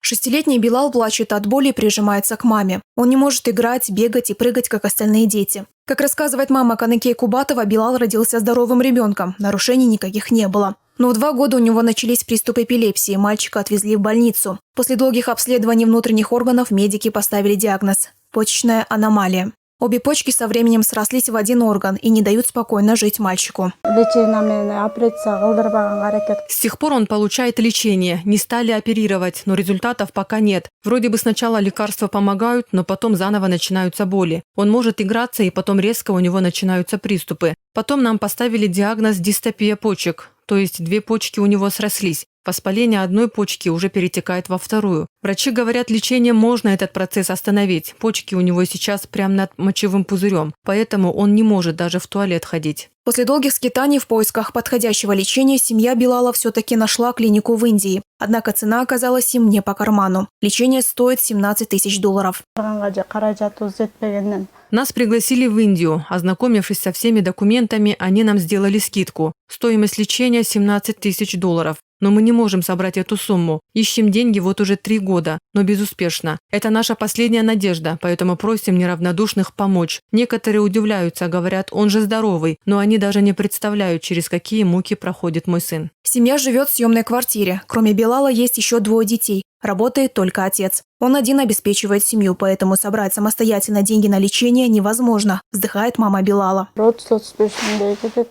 Шестилетний Билал плачет от боли и прижимается к маме. Он не может играть, бегать и прыгать, как остальные дети. Как рассказывает мама Каныкей Кубатова, Билал родился здоровым ребенком, нарушений никаких не было. Но в 2 года у него начались приступы эпилепсии, мальчика отвезли в больницу. После долгих обследований внутренних органов медики поставили диагноз – почечная аномалия. Обе почки со временем срослись в один орган и не дают спокойно жить мальчику. С тех пор он получает лечение. Не стали оперировать, но результатов пока нет. Вроде бы сначала лекарства помогают, но потом заново начинаются боли. Он может играться, и потом резко у него начинаются приступы. Потом нам поставили диагноз дистопия почек, то есть 2 почки у него срослись. Воспаление одной почки уже перетекает во вторую. Врачи говорят, лечением можно этот процесс остановить. Почки у него сейчас прямо над мочевым пузырем, поэтому он не может даже в туалет ходить. После долгих скитаний в поисках подходящего лечения семья Билала все-таки нашла клинику в Индии. Однако цена оказалась им не по карману. Лечение стоит $17 тысяч. Нас пригласили в Индию. Ознакомившись со всеми документами, они нам сделали скидку. Стоимость лечения $17 тысяч. Но мы не можем собрать эту сумму. Ищем деньги вот уже 3 года, но безуспешно. Это наша последняя надежда, поэтому просим неравнодушных помочь. Некоторые удивляются, говорят, он же здоровый, но они даже не представляют, через какие муки проходит мой сын. Семья живет в съемной квартире. Кроме Билала есть еще 2 детей. Работает только отец. Он один обеспечивает семью, поэтому собрать самостоятельно деньги на лечение невозможно, вздыхает мама Билала.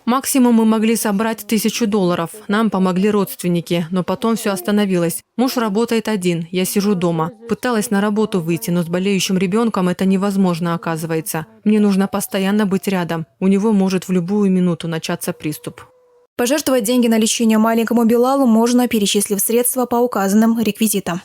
Максимум мы могли собрать $1000. Нам помогли родственники, но потом все остановилось. Муж работает один, я сижу дома. Пыталась на работу выйти, но с болеющим ребенком это невозможно оказывается. Мне нужно постоянно быть рядом. У него может в любую минуту начаться приступ. Пожертвовать деньги на лечение маленькому Билалу можно, перечислив средства по указанным реквизитам.